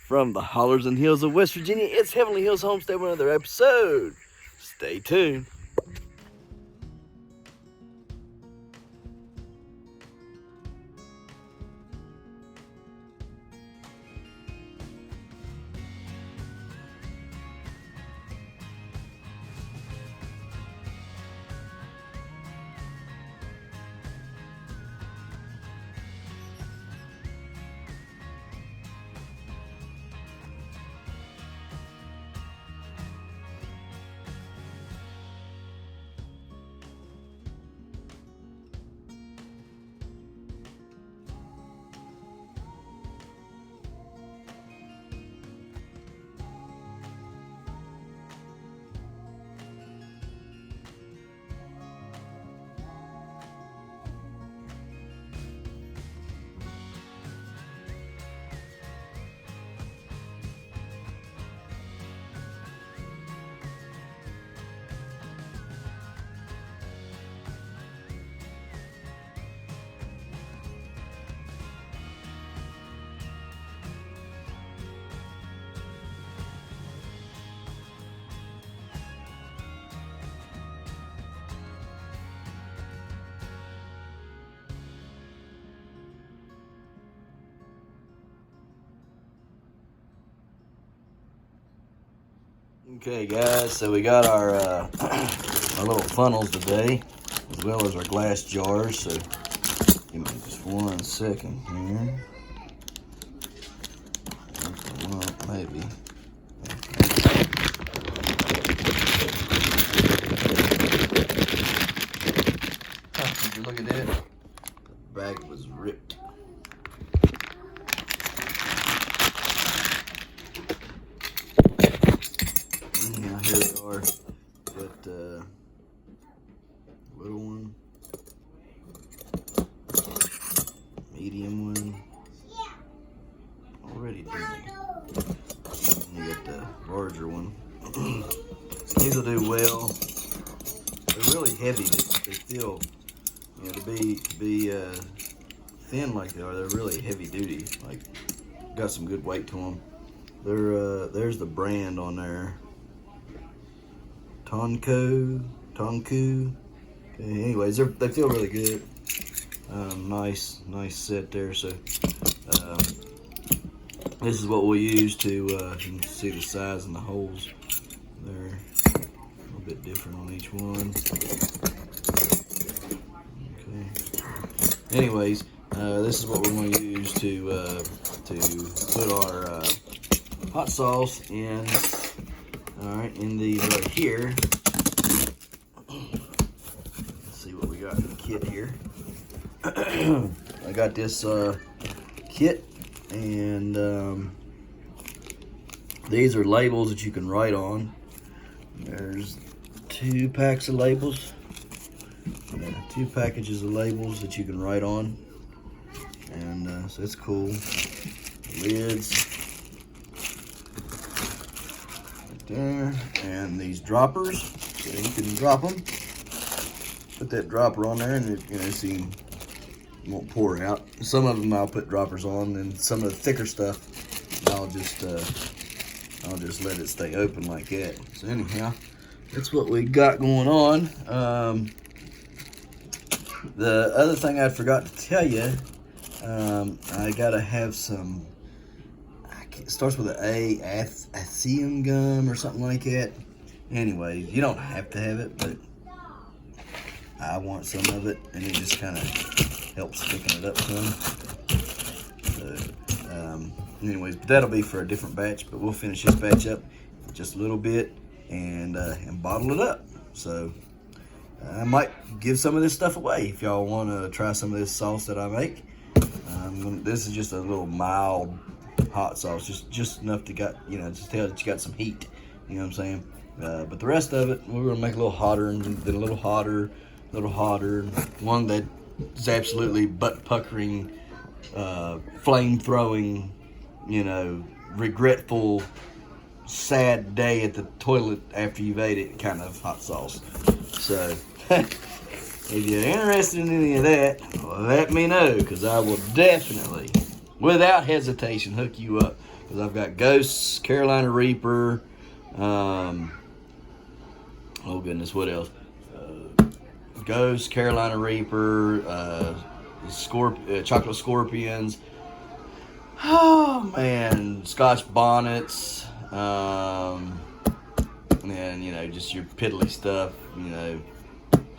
From the hollers and hills of West Virginia, it's Heavenly Hills Homestead with another episode. Stay tuned. Okay guys, so we got our our little funnels today, as well as our glass jars. So give me just 1 second here. Well, maybe. Did you look at that? The bag was ripped. Anyhow, here they are. Got little one, medium one, already dirty. And you got the larger one. These will do well. They're really heavy. They still, you know, to be thin like they are, they're really heavy duty. Like, got some good weight to them. They're there's the brand on there. Tonku. Okay, anyways, they feel really good. Nice set there. So this is what we'll use to. You can see the size and the holes. They're a little bit different on each one. Okay. Anyways, this is what we're going to use to put our hot sauce in. All right, in these right here. Let's see what we got in the kit here. I got this kit, and these are labels that you can write on. There's 2 packs of labels. 2 packages of labels that you can write on, and so it's cool. Lids. There, and these droppers, so you can drop them. Put that dropper on there, and it, you know, see, it won't pour out. Some of them I'll put droppers on, and some of the thicker stuff I'll just let it stay open like that. So anyhow, that's what we got going on. The other thing I forgot to tell you, I gotta have some. It starts with an A, Athium gum or something like that. Anyway, you don't have to have it, but I want some of it, and it just kind of helps thicken it up some. So, anyways, that'll be for a different batch, but we'll finish this batch up just a little bit and bottle it up. So I might give some of this stuff away if y'all want to try some of this sauce that I make. This is just a little mild hot sauce, just enough to just tell that you got some heat. You know what I'm saying? But the rest of it, we're gonna make a little hotter, and then a little hotter. One that is absolutely butt puckering, flame throwing, regretful, sad day at the toilet after you've ate it kind of hot sauce. So if you're interested in any of that, let me know, because I will definitely, without hesitation, hook you up Because I've got Ghosts, Carolina Reaper, oh goodness, what else? Ghosts, Carolina Reaper, chocolate scorpions. Oh man, Scotch bonnets, and just your piddly stuff,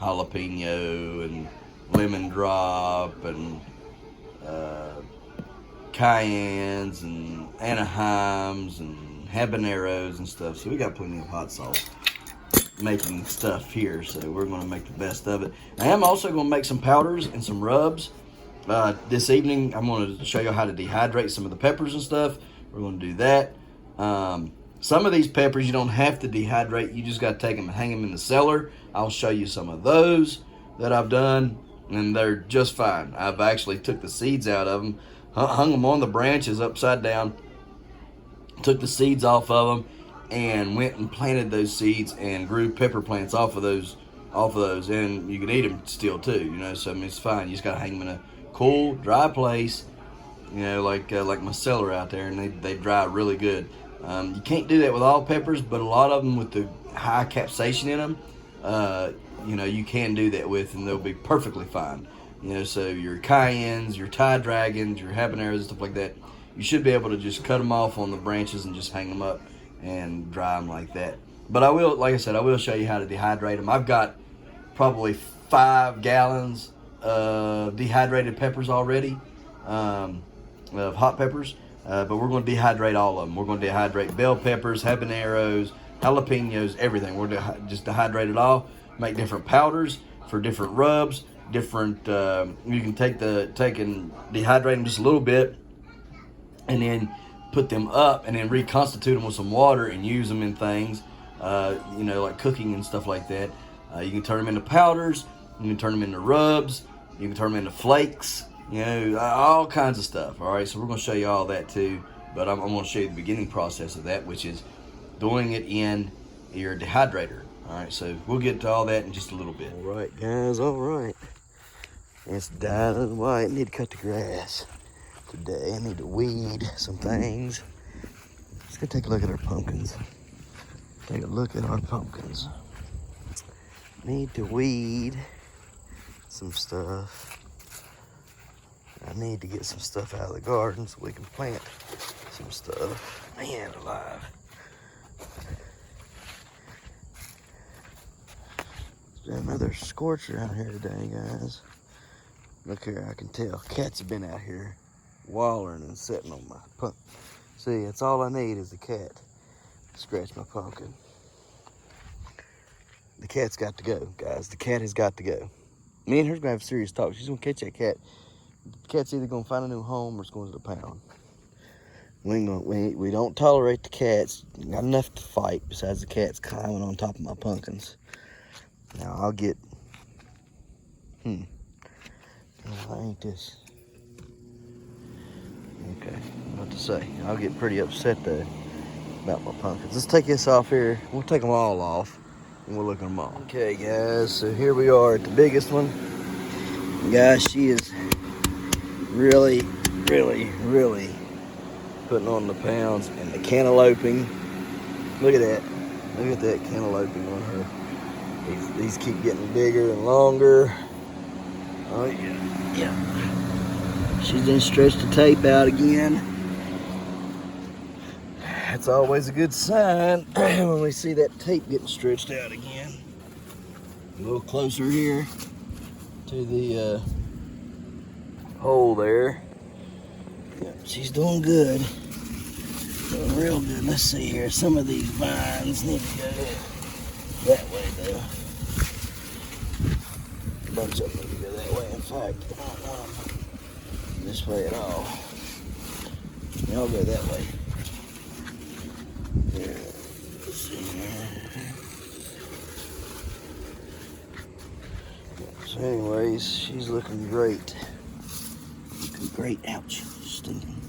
jalapeno and lemon drop and cayennes and Anaheims and habaneros and stuff. So we got plenty of hot sauce making stuff here, so we're going to make the best of it. I am also going to make some powders and some rubs. This evening I'm going to show you how to dehydrate some of the peppers and stuff. We're going to do that. Some of these peppers you don't have to dehydrate. You just got to take them and hang them in the cellar. I'll show you some of those that I've done, and they're just fine. I've actually took the seeds out of them, hung them on the branches upside down, took the seeds off of them, and went and planted those seeds and grew pepper plants off of those, and you can eat them still too, so I mean it's fine. You just gotta hang them in a cool, dry place, like my cellar out there, and they dry really good. You can't do that with all peppers, but a lot of them with the high capsaicin in them, you can do that with, and they'll be perfectly fine. So your cayennes, your Thai dragons, your habaneros and stuff like that, you should be able to just cut them off on the branches and just hang them up and dry them like that. But I will, like I said, I will show you how to dehydrate them. I've got probably 5 gallons of dehydrated peppers already, of hot peppers, but we're going to dehydrate all of them. We're going to dehydrate bell peppers, habaneros, jalapenos, everything. We're going to just dehydrate it all, make different powders for different rubs, different, you can take and dehydrate them just a little bit, and then put them up and then reconstitute them with some water and use them in things, like cooking and stuff like that. You can turn them into powders, you can turn them into rubs, you can turn them into flakes, all kinds of stuff. All right, so we're going to show you all that too, but I'm going to show you the beginning process of that, which is doing it in your dehydrator. All right, so we'll get to all that in just a little bit. All right, guys, all right. It's dying white. I need to cut the grass today. I need to weed some things. Let's go take a look at our pumpkins. Take a look at our pumpkins. Need to weed some stuff. I need to get some stuff out of the garden so we can plant some stuff. Man alive. There's another scorcher out here today, guys. Look here, I can tell. Cats have been out here wallering and sitting on my pumpkin. See, that's all I need is a cat to scratch my pumpkin. The cat's got to go, guys. The cat has got to go. Me and her's gonna have a serious talk. She's gonna catch that cat. The cat's either gonna find a new home or it's going to the pound. We don't tolerate the cats. Not enough to fight besides the cats climbing on top of my pumpkins. Now I'll get. I ain't this. Okay, what to say? I'll get pretty upset though about my pumpkins. Let's take this off here. We'll take them all off and we'll look at them all. Okay, guys, so here we are at the biggest one. Guys, she is really putting on the pounds, and the cantalouping. Look at that. Look at that cantalouping on her. These keep getting bigger and longer. Oh yeah. She's done stretched the tape out again. That's always a good sign when we see that tape getting stretched out again. A little closer here to the hole there. Yep, she's doing good. Doing real good. Let's see here. Some of these vines need to go that way though. A bunch of them need to go that way. In fact, I don't want them this way at all. They all go that way. There. Let's see here. So anyways, she's looking great. Looking great. Ouch. Stinking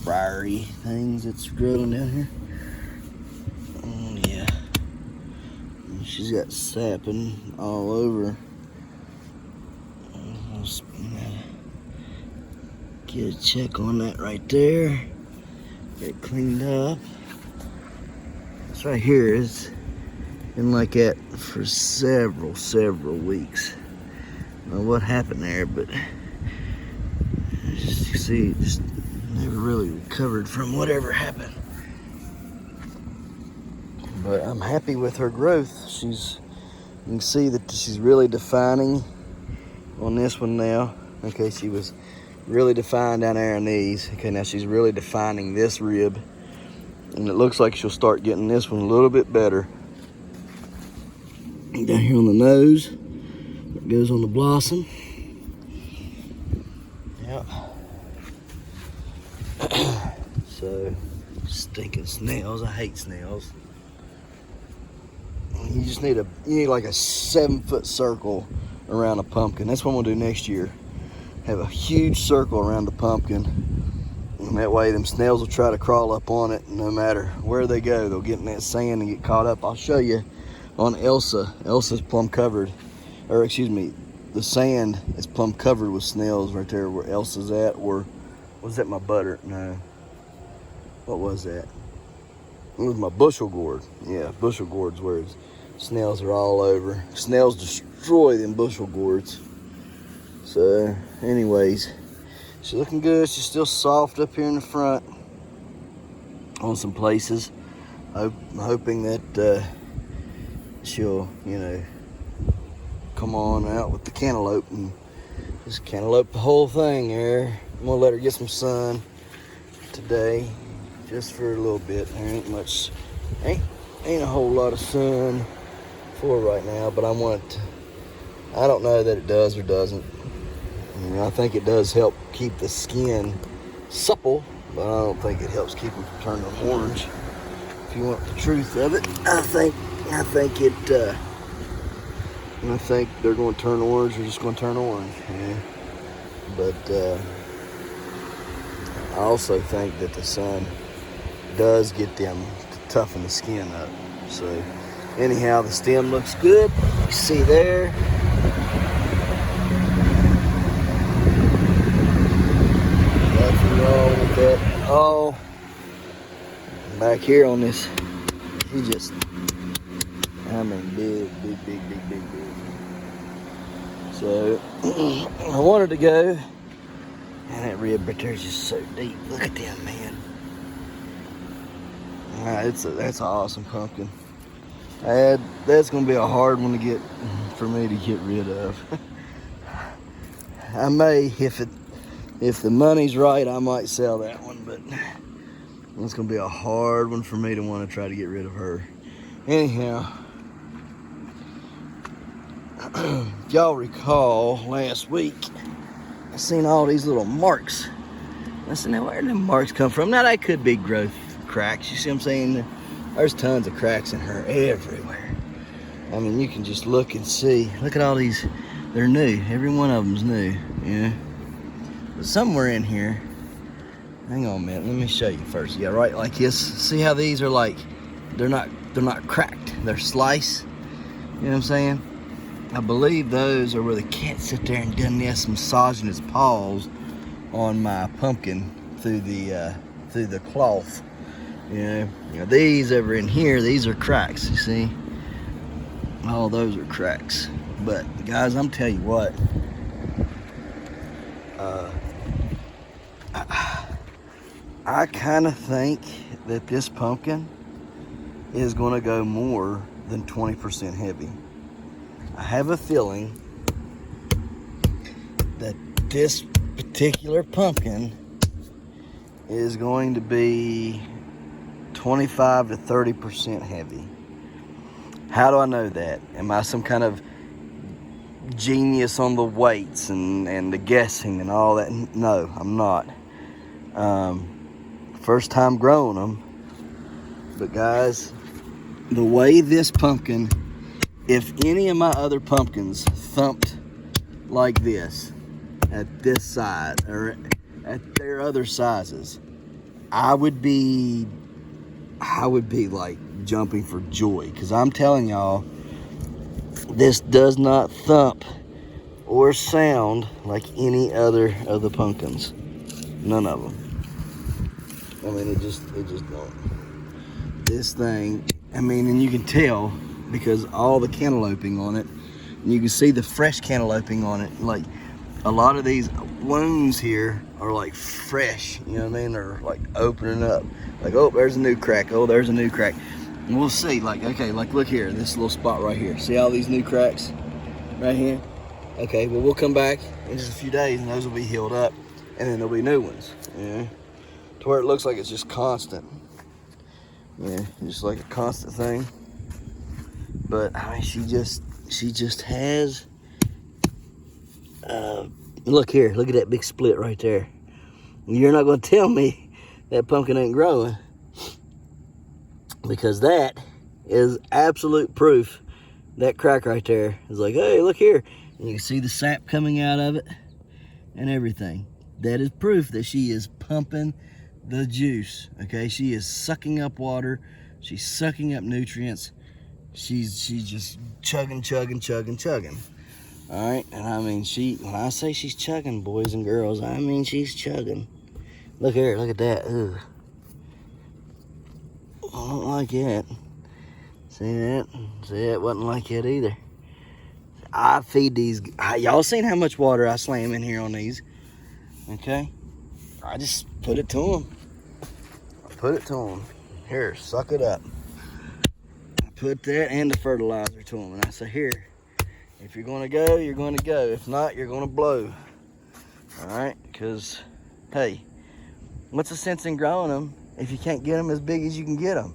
briary things that's growing down here. Oh yeah. She's got sapping all over. Get a check on that right there. Get it cleaned up. This right here is been like that for several weeks. I don't know what happened there, but just, you see, it just never really recovered from whatever happened. But I'm happy with her growth. You can see that she's really defining on this one now. Okay, she was really defined down there in these. Okay, now she's really defining this rib. And it looks like she'll start getting this one a little bit better. Down here on the nose, it goes on the blossom. Yep. So, stinking snails. I hate snails. You just need like a 7-foot circle around a pumpkin. That's what I'm gonna do next year. Have a huge circle around the pumpkin, and that way them snails will try to crawl up on it. No matter where they go, they'll get in that sand and get caught up. I'll show you on Elsa. Elsa's plumb covered, or excuse me, the sand is plumb covered with snails right there where Elsa's at. Or was that my butter? No. What was that? It was my bushel gourd. Yeah, bushel gourds where snails are all over. Snails destroy them bushel gourds. So, anyways, she's looking good. She's still soft up here in the front on some places. I'm hoping that she'll, come on out with the cantaloupe and just cantaloupe the whole thing there. I'm gonna let her get some sun today, just for a little bit. There ain't much, ain't a whole lot of sun for right now, but I don't know that it does or doesn't. I think it does help keep the skin supple, but I don't think it helps keep them from turning orange. If you want the truth of it, I think they're going to turn orange. They're just going to turn orange. Yeah. But I also think that the sun does get them to toughen the skin up. So anyhow, the stem looks good. You see there. Wrong with that. Oh, back here on this, he just, big. So I wanted to go, and that rib right there is just so deep. Look at them, man. That's an awesome pumpkin. That's gonna be a hard one to get for me to get rid of. I may, if the money's right, I might sell that one, but it's gonna be a hard one for me to want to try to get rid of her. Anyhow, if y'all recall last week, I seen all these little marks. I said, now where did them marks come from? Now that could be growth cracks. You see what I'm saying? There's tons of cracks in her everywhere. I mean, you can just look and see. Look at all these. They're new. Every one of them's new. Yeah. But somewhere in here, hang on a minute, let me show you first. Yeah, right like this. See how these are like, they're not cracked, they're sliced. You know what I'm saying? I believe those are where the cat sit there and done this, massaging his paws on my pumpkin through the cloth. You know, these over in here, these are cracks, you see? All those are cracks. But guys, I'm telling you what, I kind of think that this pumpkin is going to go more than 20% heavy. I have a feeling that this particular pumpkin is going to be 25 to 30% heavy. How do I know that? Am I some kind of genius on the weights and the guessing and all that? No, I'm not. First time growing them. But guys, the way this pumpkin, if any of my other pumpkins thumped like this, at this size, or at their other sizes, I would be like jumping for joy. Because I'm telling y'all, this does not thump or sound like any other of the pumpkins. None of them. I mean, it just don't. This thing, I mean, and you can tell because all the cantalouping on it, and you can see the fresh cantalouping on it. Like a lot of these wounds here are like fresh, you know what I mean? They're like opening up. Like, oh, there's a new crack. Oh, there's a new crack. And we'll see, like, okay, like look here, this little spot right here. See all these new cracks right here? Okay, well, we'll come back in just a few days and those will be healed up and then there'll be new ones, you know? To where it looks like it's just constant. Yeah, just like a constant thing. But I mean, she just has, look here, look at that big split right there. You're not gonna tell me that pumpkin ain't growing, because that is absolute proof. That crack right there is like, hey, look here. And you can see the sap coming out of it and everything. That is proof that she is pumping the juice, okay? She is sucking up water. She's sucking up nutrients. She's just chugging. All right, and I mean, when I say she's chugging, boys and girls, I mean she's chugging. Look here, look at that. Ugh. I don't like that. See that? See, it wasn't like that either. I feed these. Y'all seen how much water I slam in here on these? Okay. I just put it to them. Put it to them. Here, suck it up. I put that and the fertilizer to them, and I say, here, if you're gonna go, you're gonna go. If not, you're gonna blow. All right? Because, hey, what's the sense in growing them if you can't get them as big as you can get them?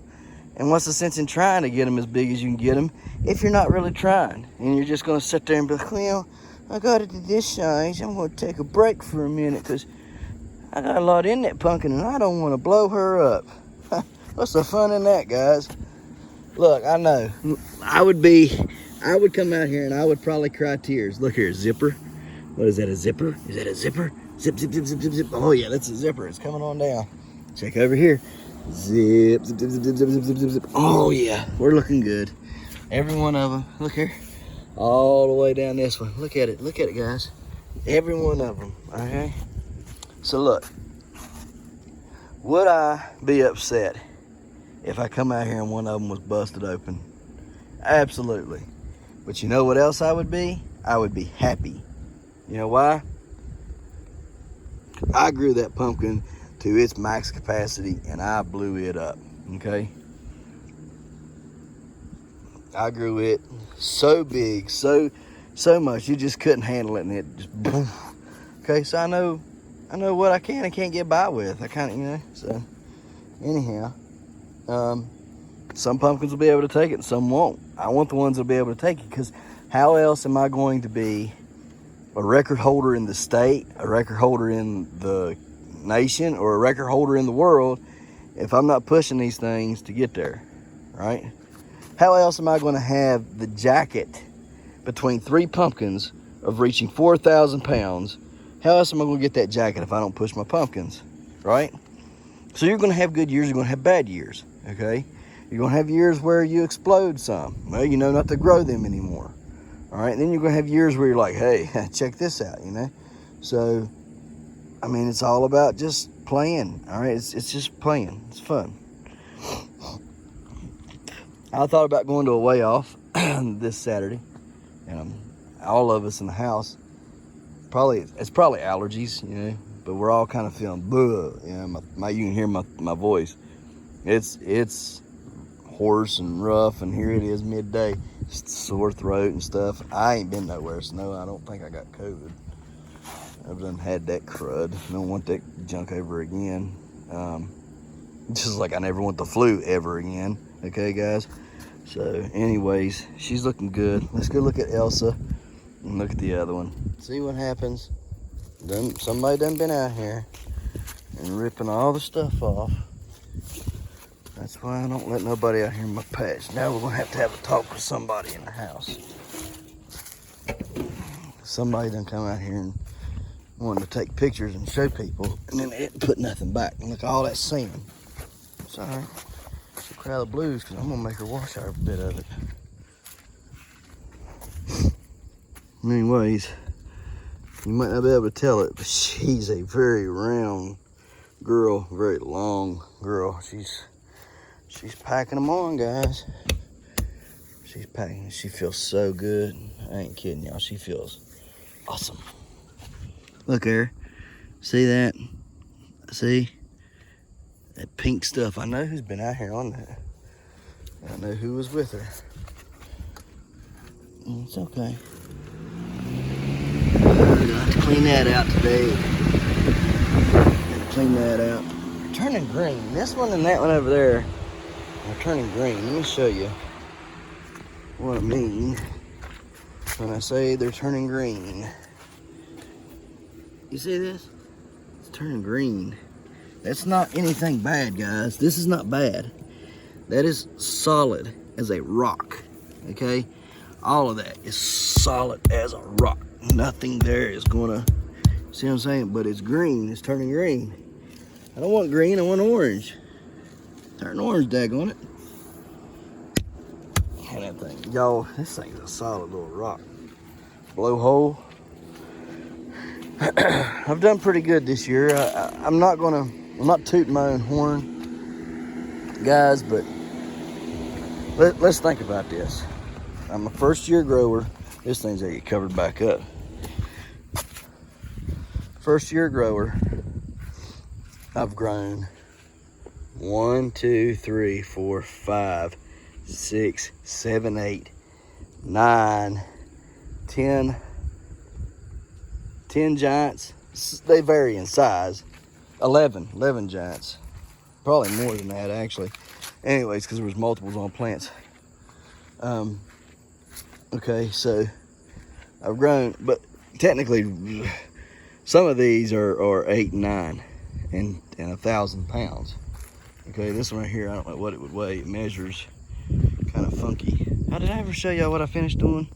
And what's the sense in trying to get them as big as you can get them if you're not really trying? And you're just going to sit there and be like, well, I got it to this size. I'm going to take a break for a minute because I got a lot in that pumpkin and I don't want to blow her up. What's the fun in that, guys? Look, I know. I would come out here and I would probably cry tears. Look here, zipper. What is that, a zipper? Is that a zipper? Zip, zip, zip, zip, zip, zip. Oh, yeah, that's a zipper. It's coming on down. Check over here. Zip, zip, zip, zip, zip, zip, zip, zip, zip. Oh yeah, we're looking good. Every one of them. Look here, all the way down this one. Look at it, guys. Every one of them. Okay. So look, would I be upset if I come out here and one of them was busted open? Absolutely. But you know what else I would be? I would be happy. You know why? I grew that pumpkin to its max capacity and I blew it up, okay? I grew it so big, so much, you just couldn't handle it and it just boom. Okay, so I know what I can and can't get by with. I kind of, you know, so anyhow, some pumpkins will be able to take it and some won't. I want the ones that'll be able to take it because how else am I going to be a record holder in the state, a record holder in the nation, or a record holder in the world if I'm not pushing these things to get there, right? How else am I going to have the jacket between 3 pumpkins of reaching 4,000 pounds? How else am I going to get that jacket if I don't push my pumpkins, right? So you're going to have good years, you're going to have bad years, okay? You're going to have years where you explode some. Well, you know not to grow them anymore, all right? And then you're going to have years where you're like, hey, check this out, you know? So I mean, it's all about just playing, all right? It's just playing. It's fun. I thought about going to a way off this Saturday. All of us in the house, it's probably allergies, you know, but we're all kind of feeling, you know, you can hear my voice. It's hoarse and rough, and here it is midday, just sore throat and stuff. I ain't been nowhere, so no, I don't think I got COVID. I've done had that crud. I don't want that junk ever again. Just like I never want the flu ever again. Okay, guys? So, anyways, she's looking good. Let's go look at Elsa and look at the other one. See what happens. Somebody done been out here and ripping all the stuff off. That's why I don't let nobody out here in my patch. Now we're going to have a talk with somebody in the house. Somebody done come out here and wanted to take pictures and show people, and then they didn't put nothing back. And look at all that sand. It's all right. She'll cry the blues because I'm going to make her wash out a bit of it. Anyways, you might not be able to tell it, but she's a very round, girl, very long girl. She's packing them on, guys. She's packing. She feels so good. I ain't kidding y'all. She feels awesome. Look there. See that? See? That pink stuff. I know who's been out here on that. I know who was with her. It's okay. I'm gonna have to clean that out today. Clean that out. They're turning green. This one and that one over there are turning green. Let me show you what I mean when I say they're turning green. You see this? It's turning green. That's not anything bad, guys. This is not bad. That is solid as a rock, okay? All of that is solid as a rock. Nothing there is gonna, see what I'm saying? But it's green, it's turning green. I don't want green, I want orange. Turn orange, daggone it. And that thing, y'all, this thing's a solid little rock. Blowhole. I've done pretty good this year. I'm not tooting my own horn, guys, but let's think about this. I'm a first year grower. This thing's gonna get covered back up. First year grower. I've grown 1, 2, 3, 4, 5, 6, 7, 8, 9, 10 giants. They vary in size. 11 giants. Probably more than that, actually. Anyways, because there was multiples on plants. Okay, so I've grown, but technically some of these are 8 and 9 and 1,000 pounds. Okay, this one right here, I don't know what it would weigh. It measures kind of funky. How did I ever show y'all what I finished doing?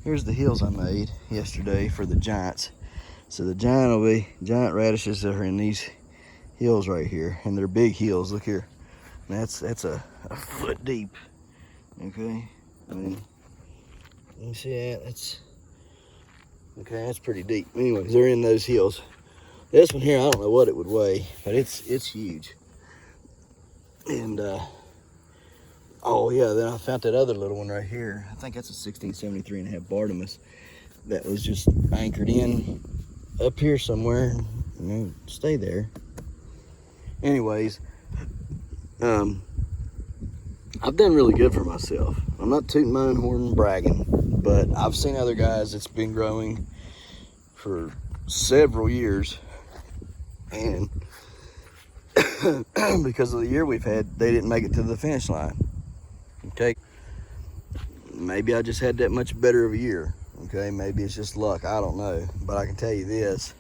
Here's the hills I made yesterday for the giants. So the giant radishes are in these hills right here, and they're big hills. Look here, and that's a foot deep. Okay, I mean, you see that? That's okay. That's pretty deep. Anyways, they're in those hills. This one here, I don't know what it would weigh, but it's huge. And oh yeah, then I found that other little one right here. I think that's a 1673.5 Bartimus that was just anchored in up here somewhere. You know, stay there. Anyways, I've done really good for myself. I'm not tooting my own horn and bragging, but I've seen other guys that's been growing for several years, and because of the year we've had, they didn't make it to the finish line. Okay, maybe I just had that much better of a year. Okay, maybe it's just luck, I don't know, but I can tell you this: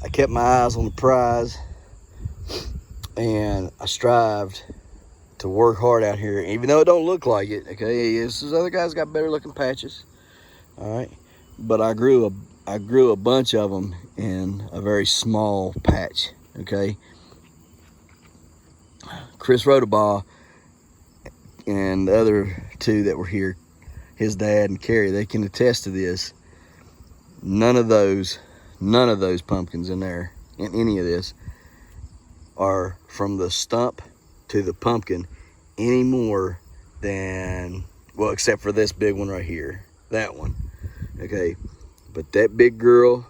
I kept my eyes on the prize, and I strived to work hard out here, even though it don't look like it. Okay, yes, those other guys got better looking patches, all right, but I grew a bunch of them in a very small patch. Okay, Chris Rodabaugh and the other two that were here, his dad and Carrie, they can attest to this. None of those pumpkins in there, in any of this, are from the stump to the pumpkin any more than, well, except for this big one right here, that one. Okay, but that big girl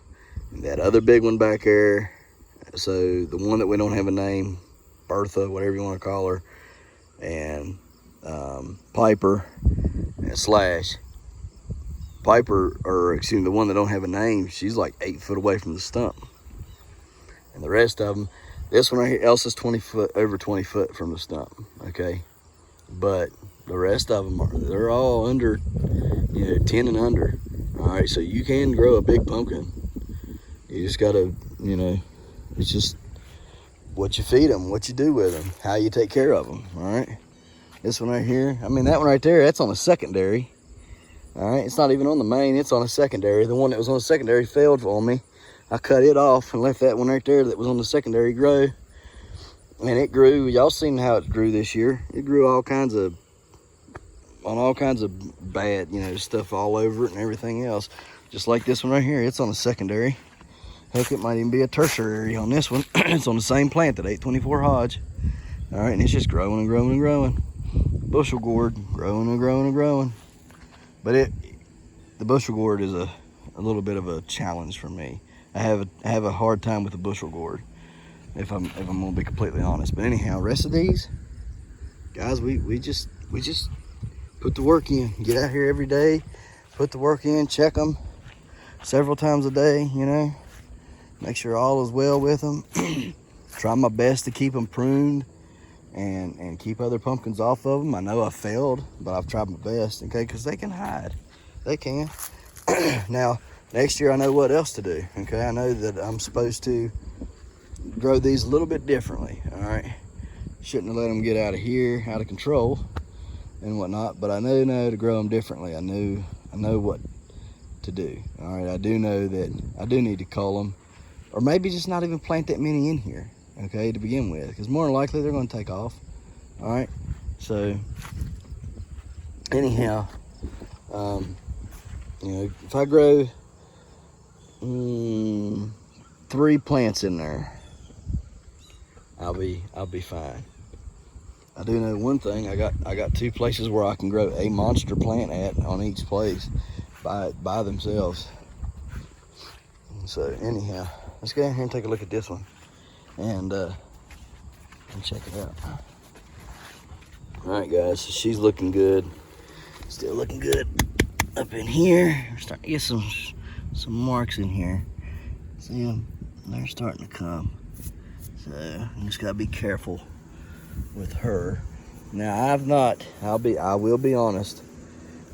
and that other big one back there, so the one that we don't have a name, Bertha, whatever you want to call her, and Piper and Slash. Piper, or excuse me, the one that don't have a name, she's like 8 foot away from the stump. And the rest of them, this one right here, Elsa's 20 foot, over 20 foot from the stump, okay? But the rest of them, they're all under, 10 and under. All right, so you can grow a big pumpkin. You just gotta, it's just what you feed them, what you do with them, how you take care of them, all right? This one right here, I mean, that one right there, that's on a secondary. All right, it's not even on the main, it's on a secondary. The one that was on the secondary failed on me. I cut it off and left that one right there that was on the secondary grow. And it grew, y'all seen how it grew this year. It grew on all kinds of bad, stuff all over it and everything else. Just like this one right here, it's on a secondary. Heck, it might even be a tertiary on this one. It's on the same plant, that 824 Hodge. All right, and it's just growing and growing and growing. Bushel gourd, growing and growing and growing. But the bushel gourd is a little bit of a challenge for me. I have a hard time with the bushel gourd, if I'm gonna be completely honest. But anyhow, rest of these guys, we just put the work in. Get out here every day, put the work in, check them several times a day, you know, make sure all is well with them. Try my best to keep them pruned and keep other pumpkins off of them. I know I failed, but I've tried my best, okay, because they can hide. They can. Now, next year I know what else to do, okay? I know that I'm supposed to grow these a little bit differently, all right? Shouldn't have let them get out of here, out of control and whatnot, but I know to grow them differently. I know what to do, all right? I do know that I do need to cull them, or maybe just not even plant that many in here, okay, to begin with, because more than likely they're going to take off. All right, so anyhow, you know, if I grow 3 plants in there, I'll be fine. I do know one thing. I got 2 places where I can grow a monster plant at on each place by themselves. So anyhow, let's go in here and take a look at this one and check it out. All right, guys, so she's looking good. Still looking good up in here. We're starting to get some marks in here. See them? They're starting to come. So I just gotta be careful with her. Now I will be honest.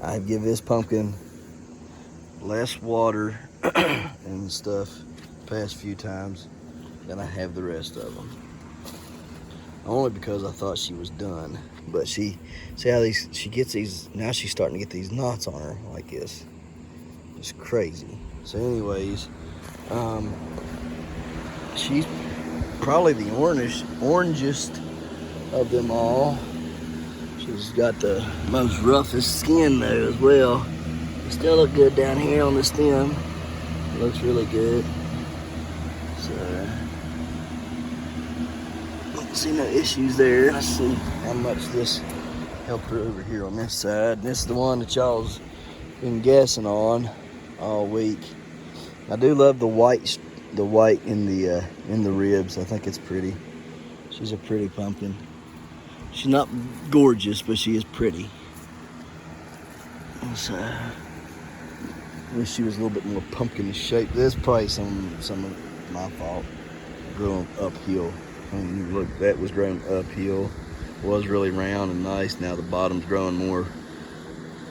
I've given this pumpkin less water and stuff the past few times than I have the rest of them. Only because I thought she was done. But see how she gets these, now she's starting to get these knots on her like this. It's crazy. So anyways, she's probably the orangest of them all. She's got the most roughest skin though as well. They still look good down here on the stem. It looks really good. So don't see no issues there. Let's see how much this helped her over here on this side. This is the one that y'all's been guessing on all week. I do love the white in the ribs. I think it's pretty. She's a pretty pumpkin. She's not gorgeous, but she is pretty. So, I wish she was a little bit more pumpkin shape. There's probably some of my fault growing uphill. I mean, look, that was growing uphill. Was really round and nice. Now the bottom's growing more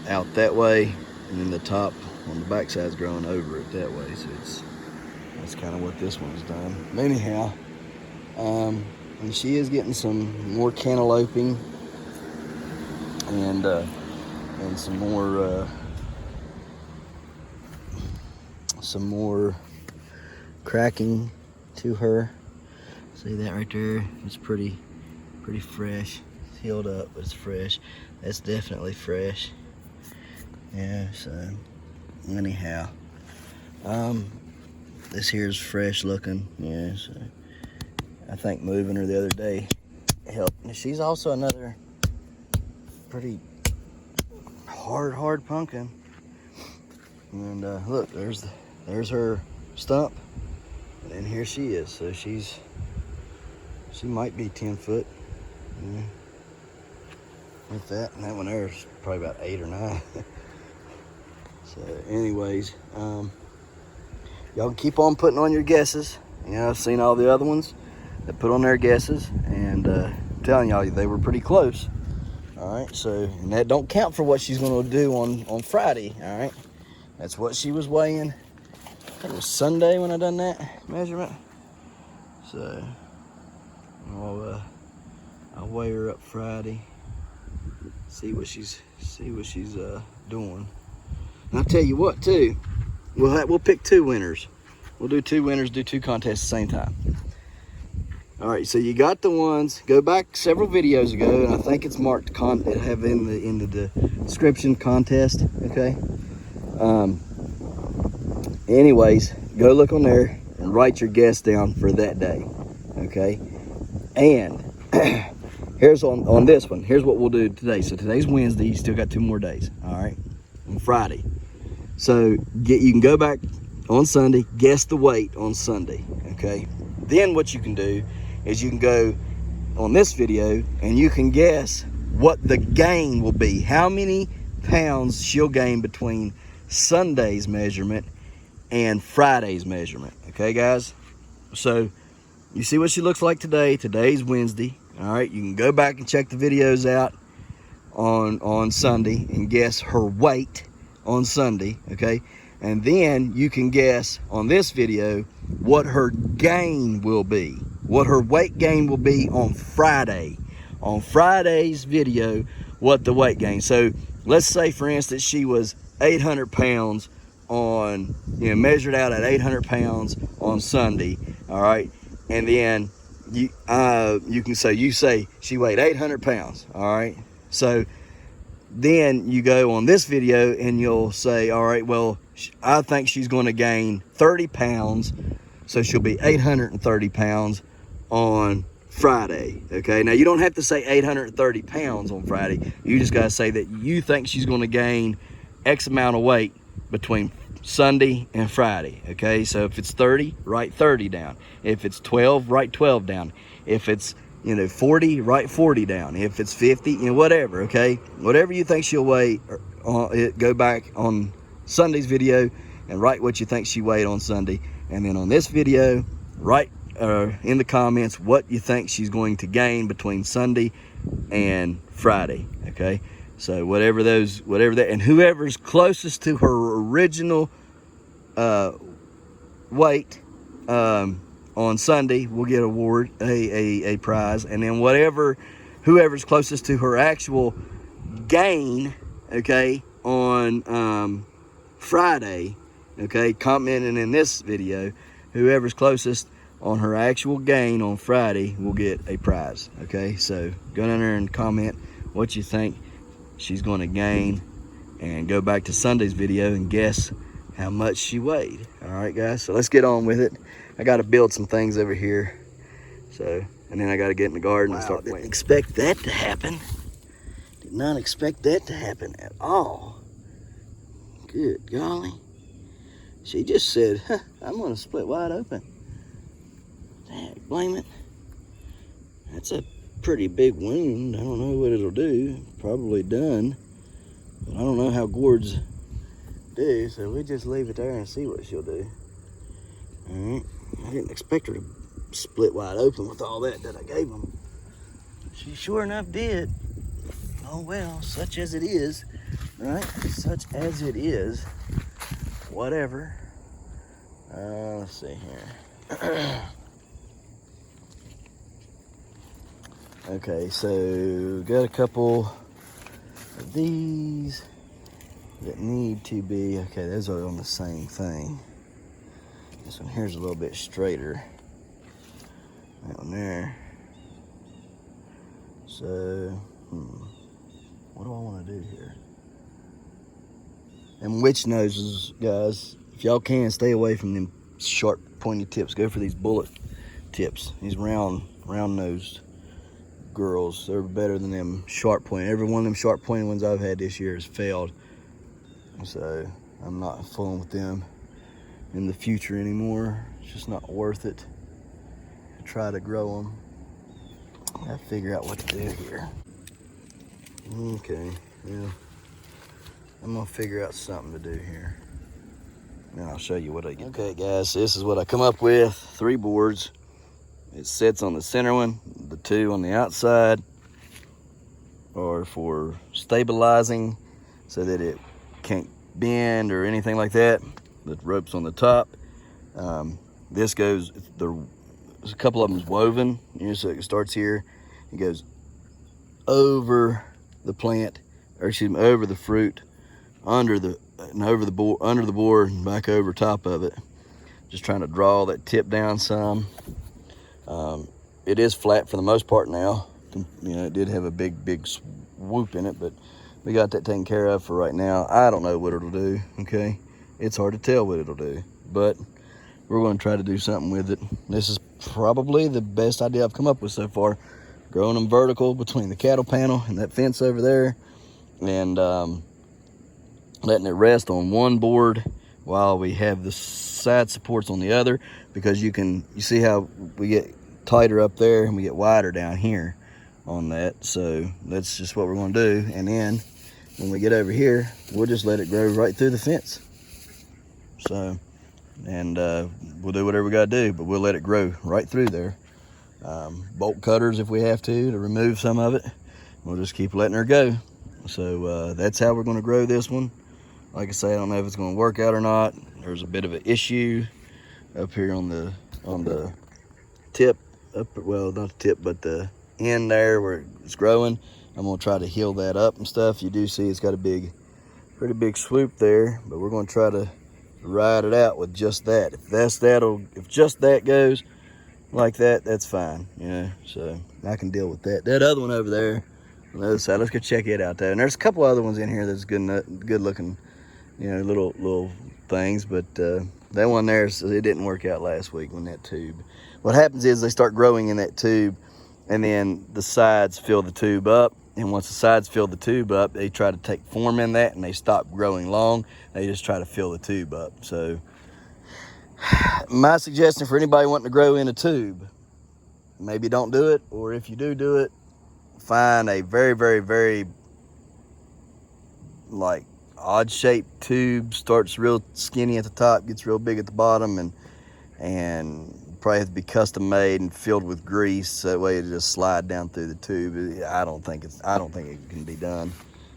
out that way, and then the top on the back side's growing over it that way. So that's kind of what this one's done. But anyhow, and she is getting some more cantalouping and some more cracking to her. See that right there? It's pretty fresh. It's healed up, but it's fresh. That's definitely fresh. Yeah, so anyhow, this here is fresh looking. Yeah, so I think moving her the other day helped. And she's also another pretty hard pumpkin. And look, there's her stump, and then here she is. So she might be 10 foot. Yeah. With that, and that one there is probably about 8 or 9. So anyways, y'all can keep on putting on your guesses. You know, I've seen all the other ones that put on their guesses, and I'm telling y'all, they were pretty close. All right, so, and that don't count for what she's going to do on Friday. All right, that's what she was weighing. I think it was Sunday when I done that measurement. So I'll weigh her up Friday, see what she's doing. And I'll tell you what too, we'll pick 2 winners. We'll do 2 winners, do 2 contests at the same time. All right, so you got the ones. Go back several videos ago, and I think it's marked have in the description contest. Okay. Anyways, go look on there. and write your guess down for that day, okay? And here's on this one, here's what we'll do today. So today's Wednesday, you still got 2 more days, all right? On Friday. So you can go back on Sunday, guess the weight on Sunday, okay? Then what you can do is you can go on this video and you can guess what the gain will be, how many pounds she'll gain between Sunday's measurement and Friday's measurement. Okay, guys? So you see what she looks like today. Today's Wednesday. All right, you can go back and check the videos out on Sunday and guess her weight on Sunday. Okay, and then you can guess on this video what her gain will be, what her weight gain will be on Friday. On Friday's video, what the weight gain. So let's say, for instance, she was 800 pounds on, measured out at 800 pounds on Sunday, all right? And then you say she weighed 800 pounds, all right? So then you go on this video and you'll say, all right, well, I think she's going to gain 30 pounds, so she'll be 830 pounds on Friday, okay? Now, you don't have to say 830 pounds on Friday. You just got to say that you think she's going to gain X amount of weight between Sunday and Friday, okay? So if it's 30, write 30 down. If it's 12, write 12 down. If it's, 40, write 40 down. If it's 50, whatever, okay? Whatever you think she'll weigh, go back on Sunday's video and write what you think she weighed on Sunday. And then on this video, write in the comments what you think she's going to gain between Sunday and Friday, okay? So whatever that, and whoever's closest to her original weight on Sunday will get a prize, and then whoever's closest to her actual gain, okay, on Friday, okay, commenting in this video, whoever's closest on her actual gain on Friday will get a prize, okay? So go down there and comment what you think she's going to gain, and go back to Sunday's video and guess how much she weighed. All right, guys, so let's get on with it. I got to build some things over here, and then I got to get in the garden and start waiting. Didn't expect that to happen. Did not expect that to happen at all. Good golly. She just said, I'm going to split wide open. Dang, blame it. That's a pretty big wound. I don't know what it'll do. Probably done, but I don't know how gourds do, so we just leave it there and see what she'll do. All right, I didn't expect her to split wide open with all that I gave them. She sure enough did. Oh well, such as it is, right? Such as it is. Whatever. Let's see here. Okay, so got a couple of these that need to be, okay, those are on the same thing. This one here's a little bit straighter. That one there. So, what do I want to do here? And witch noses, guys, if y'all can, stay away from them sharp, pointy tips. Go for these bullet tips, these round-nosed girls. They're better than them sharp pointed. Every one of them sharp pointed ones I've had this year has failed, so I'm not fooling with them in the future anymore. It's just not worth it to try to grow them. I gotta figure out what to do here. Okay, yeah, I'm gonna figure out something to do here, and I'll show you what I get. Okay, guys, this is what I come up with. 3 boards. It sits on the center one. The 2 on the outside are for stabilizing so that it can't bend or anything like that. The rope's on the top. This goes, there's a couple of them is woven. So it starts here. It goes over the plant, or excuse me, over the fruit, under the board, and back over top of it. Just trying to draw that tip down some. It is flat for the most part now. It did have a big swoop in it, but we got that taken care of for right now. I don't know what it'll do, okay? It's hard to tell what it'll do, but we're going to try to do something with it. This is probably the best idea I've come up with so far. Growing them vertical between the cattle panel and that fence over there, and letting it rest on one board while we have the side supports on the other, because you see how we get tighter up there and we get wider down here on that. So that's just what we're going to do. And then when we get over here, we'll just let it grow right through the fence. So, and we'll do whatever we got to do, but we'll let it grow right through there. Bolt cutters if we have to remove some of it. We'll just keep letting her go. So that's how we're going to grow this one. Like I say, I don't know if it's going to work out or not. There's a bit of an issue up here on the tip, well, not the tip, but the end there where it's growing. I'm going to try to heal that up and stuff. You do see it's got a pretty big swoop there, but we're going to try to ride it out with just that. If just that goes like that, that's fine, you know. So I can deal with that. That other one over there on the other side, let's go check it out there. And there's a couple other ones in here that's good looking, you know, little things, but that one there, it didn't work out last week on that tube. What happens is they start growing in that tube, and then the sides fill the tube up. And once the sides fill the tube up, they try to take form in that, and they stop growing long. They just try to fill the tube up. So my suggestion for anybody wanting to grow in a tube, maybe don't do it, or if you do it, find a very, very, very like odd shaped tube. Starts real skinny at the top, gets real big at the bottom, and probably have to be custom made and filled with grease, so that way it just slide down through the tube. I don't think it can be done.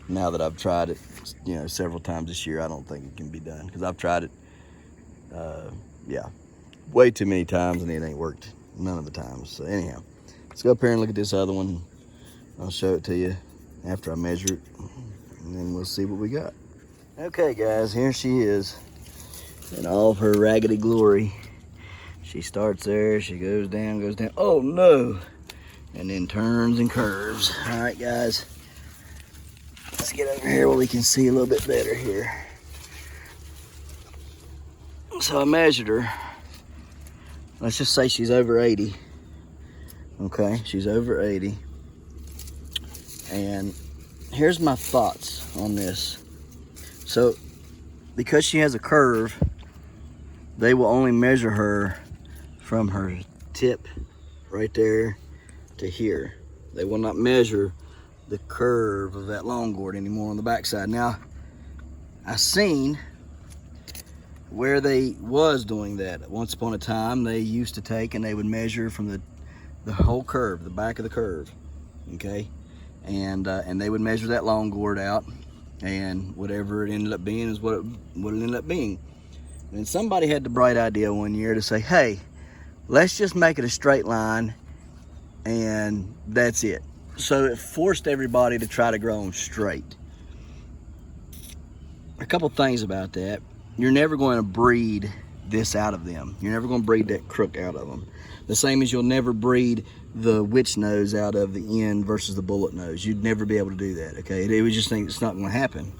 Now that I've tried it, you know, several times this year, I don't think it can be done, because I've tried it way too many times and it ain't worked none of the times. So anyhow, let's go up here and look at this other one. I'll show it to you after I measure it, and then we'll see what we got. Okay guys, here she is in all of her raggedy glory. She starts there, she goes down, oh no, and then turns and curves. All right guys, let's get over here where we can see a little bit better here. So I measured her. Let's just say she's over 80. Okay, she's over 80. And here's my thoughts on this. So because she has a curve, they will only measure her from her tip right there to here. They will not measure the curve of that long gourd anymore on the backside. Now, I seen where they was doing that. Once upon a time, they used to take and they would measure from the whole curve, the back of the curve, okay? And they would measure that long gourd out, and whatever it ended up being is what it ended up being. And somebody had the bright idea one year to say, hey, let's just make it a straight line, and that's it. So it forced everybody to try to grow them straight. A couple things about that. You're never going to breed this out of them. You're never going to breed that crook out of them. The same as you'll never breed the witch nose out of the end versus the bullet nose. You'd never be able to do that, okay? They would just think it's not going to happen.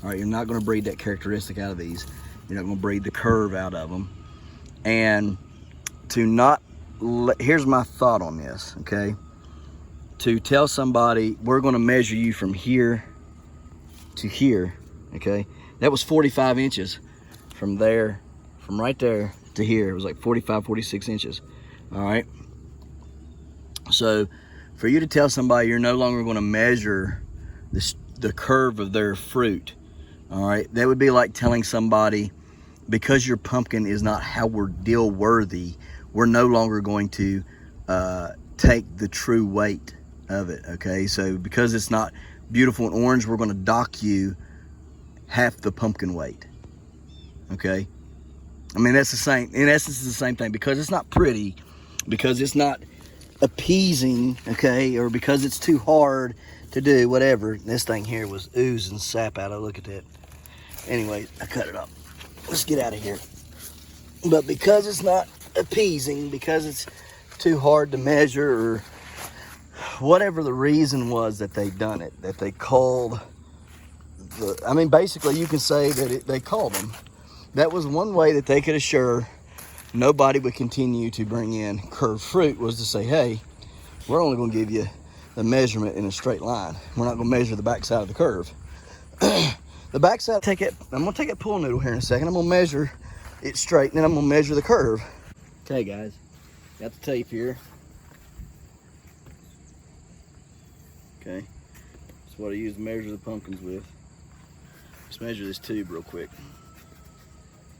All right, you're not going to breed that characteristic out of these. You're not going to breed the curve out of them. And here's my thought on this, okay? To tell somebody, we're going to measure you from here to here, okay? That was 45 inches from right there to here. It was like 45, 46 inches, all right? So for you to tell somebody you're no longer going to measure the curve of their fruit, all right, that would be like telling somebody, because your pumpkin is not Howard Deal worthy, we're no longer going to take the true weight of it, okay? So because it's not beautiful and orange, we're going to dock you half the pumpkin weight, okay? I mean, that's the same, in essence, it's the same thing. Because it's not pretty, because it's not appeasing, okay, or because it's too hard to do, whatever. This thing here was oozing sap out of it. Look at that. Anyway, I cut it up. Let's get out of here. But because it's not appeasing, because it's too hard to measure, or whatever the reason was that they done it, that they called I mean, basically you can say that they called them. That was one way that they could assure nobody would continue to bring in curved fruit was to say, hey, we're only going to give you the measurement in a straight line. We're not going to measure the backside of the curve. The backside, I'm going to take that pool noodle here in a second. I'm going to measure it straight, and then I'm going to measure the curve. Okay, guys, got the tape here. Okay, that's what I use to measure the pumpkins with. Let's measure this tube real quick.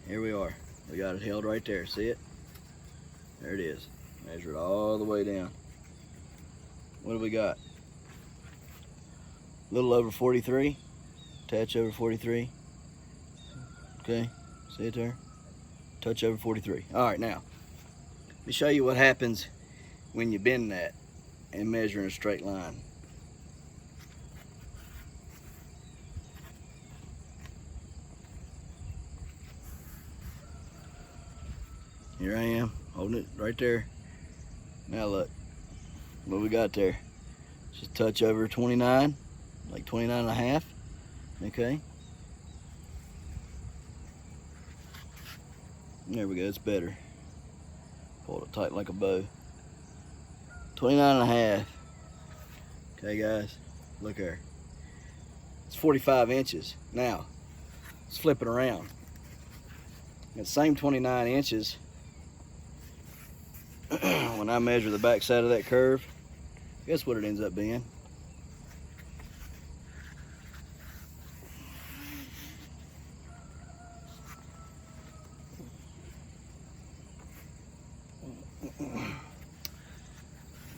Here we are. We got it held right there. See it? There it is. Measure it all the way down. What do we got? A little over 43. Touch over 43. Okay, see it there? Touch over 43. All right, now, let me show you what happens when you bend that and measure in a straight line. Here I am, holding it right there. Now look, what we got there. Just touch over 29, like 29 and a half, okay? There we go, it's better. Hold it tight like a bow. 29 and a half. Okay guys, look here. It's 45 inches. Now, let's flip it around. That same 29 inches, when I measure the back side of that curve, guess what it ends up being?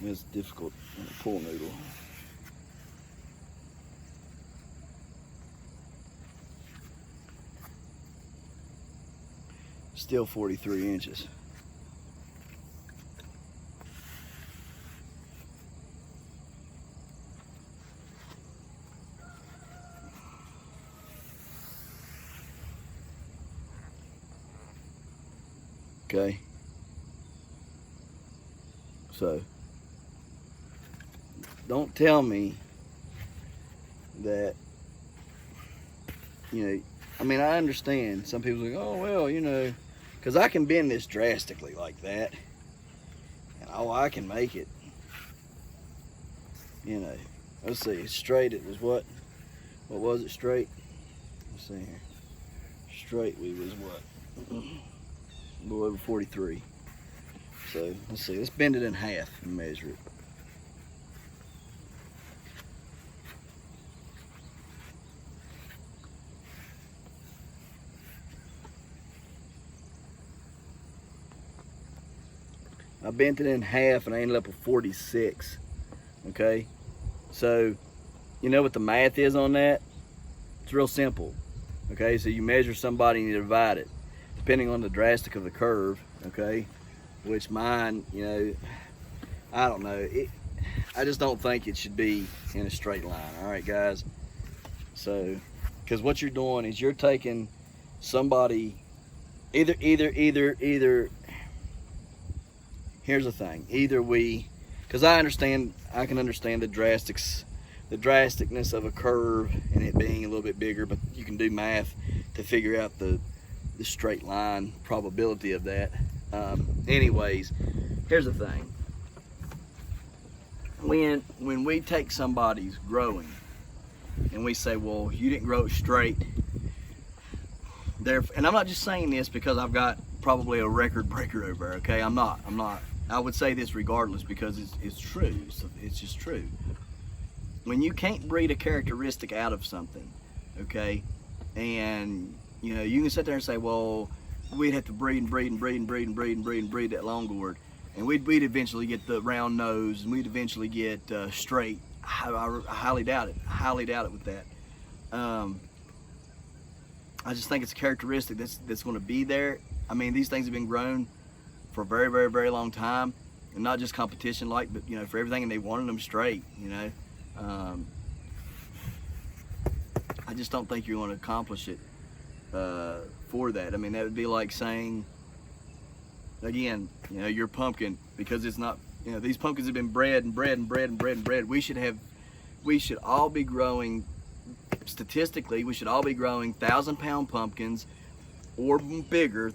It's difficult with a pool noodle. Still 43 inches. Okay, so don't tell me that, you know, I mean, I understand some people are like, oh, well, you know, because I can bend this drastically like that, and oh, I can make it, you know, let's see, straight it was what was it straight? Let's see here, straight we was what? A little over 43. So let's see, let's bend it in half and measure it. I bent it in half and I ended up with 46. Okay, so you know what the math is on that? It's real simple. Okay, so you measure somebody and you divide it depending on the drastic of the curve, okay? Which mine, you know, I don't know. I just don't think it should be in a straight line, all right, guys? So, because what you're doing is you're taking somebody, either, here's the thing, either because I can understand the drasticness of a curve and it being a little bit bigger, but you can do math to figure out the straight line probability of that. Anyways, here's the thing. When we take somebody's growing and we say, well, you didn't grow it straight, and I'm not just saying this because I've got probably a record breaker over there, okay? I'm not. I would say this regardless because it's true. It's just true. When you can't breed a characteristic out of something, okay, and you know, you can sit there and say, well, we'd have to breed that long gourd, and we'd eventually get the round nose, and we'd eventually get straight. I highly doubt it. Highly doubt it with that. I just think it's a characteristic that's going to be there. I mean, these things have been grown for a very, very, very long time, and not just competition like, but you know, for everything, and they wanted them straight. You know, I just don't think you're going to accomplish it for that. I mean, that would be like saying, again, you know, your pumpkin, because it's not, you know, these pumpkins have been bred and bred and bred and bred and bred. We should all be growing, statistically, we should all be growing 1,000-pound pumpkins or bigger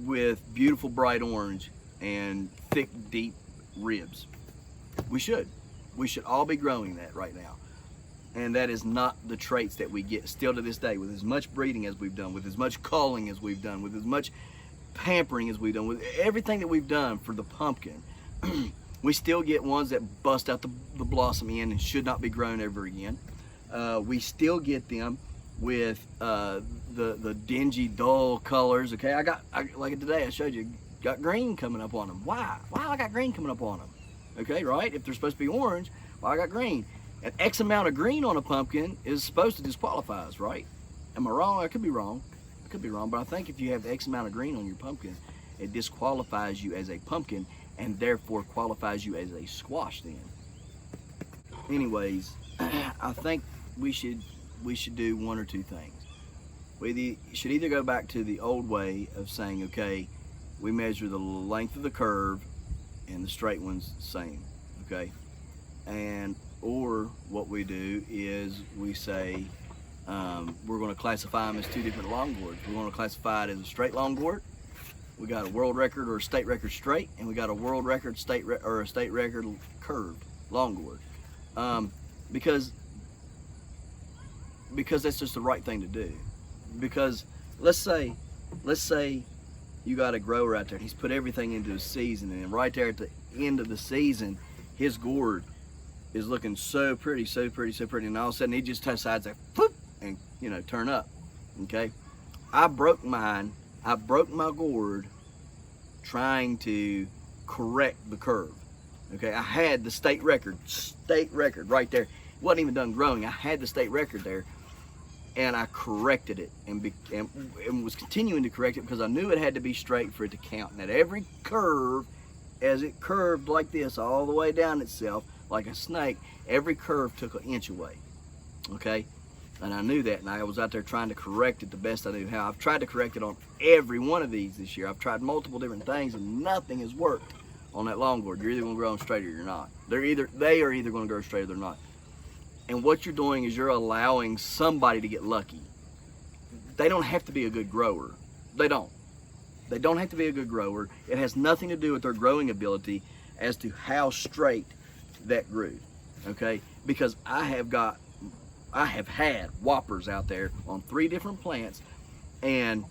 with beautiful bright orange and thick, deep ribs. We should all be growing that right now. And that is not the traits that we get still to this day, with as much breeding as we've done, with as much culling as we've done, with as much pampering as we've done, with everything that we've done for the pumpkin. We still get ones that bust out the blossom end and should not be grown ever again. We still get them with the dingy, dull colors. Okay, like today I showed you, got green coming up on them. Why I got green coming up on them? Okay, right? If they're supposed to be orange, why I got green? An X amount of green on a pumpkin is supposed to disqualify us, right? Am I wrong? I could be wrong. But I think if you have X amount of green on your pumpkin, it disqualifies you as a pumpkin and therefore qualifies you as a squash then. Anyways, I think we should do one or two things. We should either go back to the old way of saying, okay, we measure the length of the curve and the straight one's the same, okay? Or what we do is we say, we're going to classify them as two different long gourds. We're going to classify it as a straight long gourd. We got a world record or a state record straight, and we got a world record or a state record curved long gourd. Because that's just the right thing to do. Because let's say you got a grower out there and he's put everything into his season, and right there at the end of the season, his gourd is looking so pretty, and all of a sudden he just decides to whoop, and turn up. Okay, I broke my gourd trying to correct the curve. Okay, I had the state record right there. It wasn't even done growing. I had the state record there, and I corrected it and was continuing to correct it because I knew it had to be straight for it to count. And at every curve, as it curved like this all the way down itself, like a snake, every curve took an inch away. Okay, and I knew that, and I was out there trying to correct it the best I knew how. I've tried to correct it on every one of these this year. I've tried multiple different things, and nothing has worked on that long gourd. You're either going to grow them straight or you're not. They are either going to grow straight or they're not. And what you're doing is you're allowing somebody to get lucky. They don't have to be a good grower. They don't have to be a good grower. It has nothing to do with their growing ability as to how straight that grew. Okay, because I have had whoppers out there on 3 different plants, and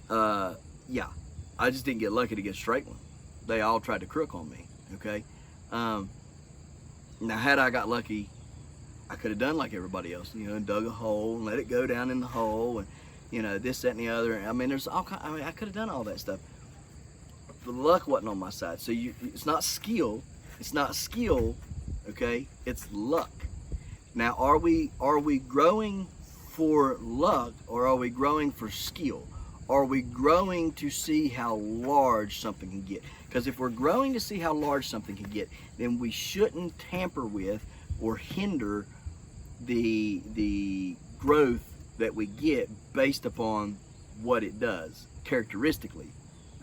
yeah, I just didn't get lucky to get a straight one. They all tried to crook on me. Okay, now had I got lucky, I could have done like everybody else, and dug a hole and let it go down in the hole, and this, that, and the other. I mean, there's all kind. I mean, I could have done all that stuff. The luck wasn't on my side. So it's not skill. It's not skill. Okay, it's luck. Now, are we growing for luck, or are we growing for skill? Are we growing to see how large something can get? Because if we're growing to see how large something can get, then we shouldn't tamper with or hinder the growth that we get based upon what it does characteristically.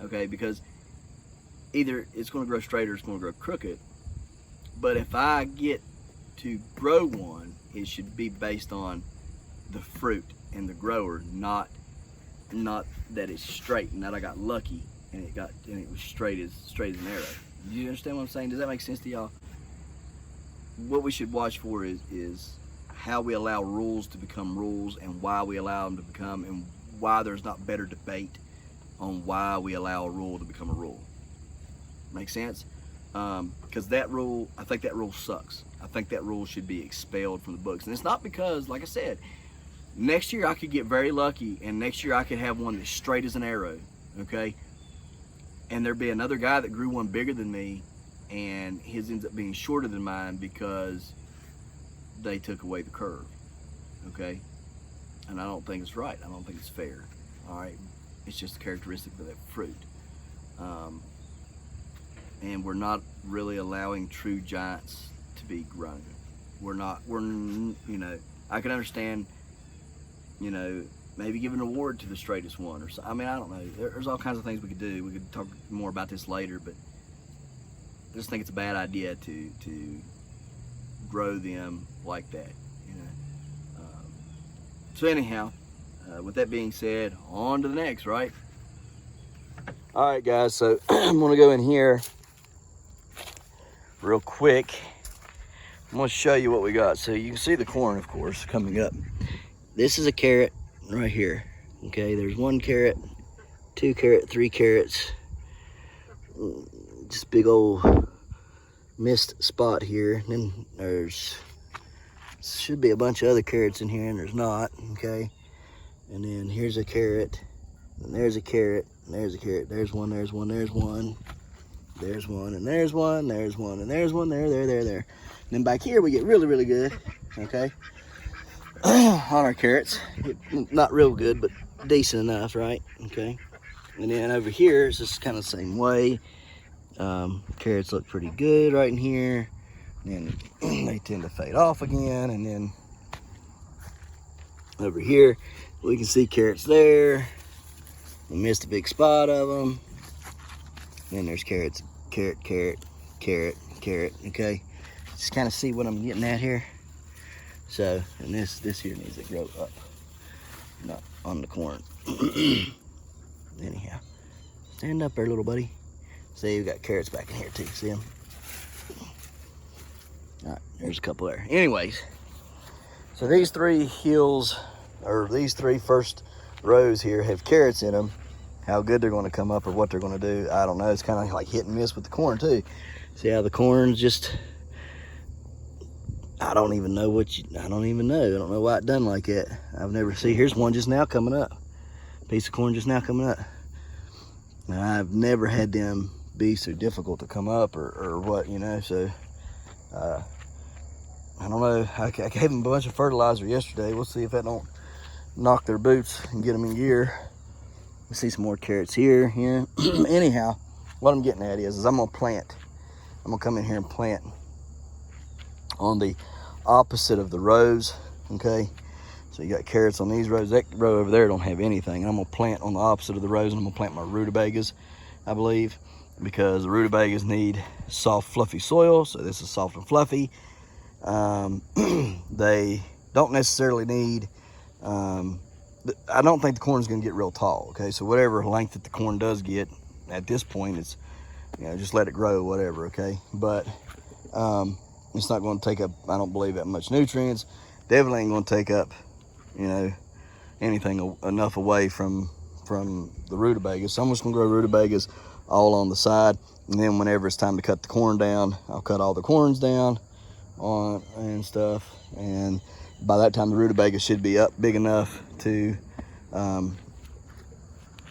Okay, because either it's going to grow straight or it's going to grow crooked. But if I get to grow one, it should be based on the fruit and the grower, not that it's straight and that I got lucky and it was straight as an arrow. Do you understand what I'm saying? Does that make sense to y'all? What we should watch for is how we allow rules to become rules, and why we allow them to become, and why there's not better debate on why we allow a rule to become a rule. Make sense? Because that rule, I think that rule sucks. I think that rule should be expelled from the books. And it's not because, like I said, next year I could get very lucky, and next year I could have one that's straight as an arrow, okay? And there'd be another guy that grew one bigger than me, and his ends up being shorter than mine because they took away the curve, okay? And I don't think it's right. I don't think it's fair, all right? It's just a characteristic of that fruit. And we're not really allowing true giants to be grown. I can understand, maybe give an award to the straightest one or something. I mean, I don't know. There's all kinds of things we could do. We could talk more about this later, but I just think it's a bad idea to grow them like that, So anyhow, with that being said, on to the next, right? All right, guys, so I'm gonna go in here real quick. I'm gonna show you what we got. So you can see the corn, of course, coming up. This is a carrot right here. Okay, there's 1 carrot, 2 carrot, 3 carrots. Just big old missed spot here. And then should be a bunch of other carrots in here, and there's not. Okay, and then here's a carrot, and there's a carrot, and there's a carrot. There's one, there's one, there's one, there's one, and there's one, there's one, and there's one, there. And then back here we get really good. Okay, on our carrots, not real good, but decent enough, right? Okay, and then over here it's just kind of the same way. Carrots look pretty good right in here, and then they tend to fade off again. And then over here we can see carrots there. We missed a big spot of them. Then there's carrots, carrot, okay? Just kind of see what I'm getting at here. So, and this here needs to grow up, not on the corn. Anyhow, stand up there, little buddy. See, we got carrots back in here too, see them? All right, there's a couple there. Anyways, so these 3 hills, or these 3 first rows here have carrots in them. How good they're gonna come up or what they're gonna do, I don't know. It's kind of like hit and miss with the corn too. See how the corn's just, I don't even know. I don't know why it done like that. I've never seen, here's one just now coming up. Piece of corn just now coming up. Now, I've never had them be so difficult to come up or what, you know, so I don't know. I gave them a bunch of fertilizer yesterday. We'll see if that don't knock their boots and get them in gear. We see some more carrots here. Anyhow, what I'm getting at is I'm gonna plant. I'm gonna come in here and plant on the opposite of the rows. Okay, so you got carrots on these rows. That row over there don't have anything. I'm gonna plant on the opposite of the rows, and I'm gonna plant my rutabagas, I believe, because the rutabagas need soft, fluffy soil. So this is soft and fluffy. They don't necessarily need, I don't think the corn is going to get real tall. Okay, so whatever length that the corn does get at this point, it's, you know, just let it grow, whatever. Okay, but it's not going to take up, I don't believe, that much nutrients. Definitely ain't going to take up, you know, anything enough away from the rutabagas. So I'm just going to grow rutabagas all on the side, and then whenever it's time to cut the corn down, I'll cut all the corns down on and stuff, and by that time the rutabagas should be up big enough to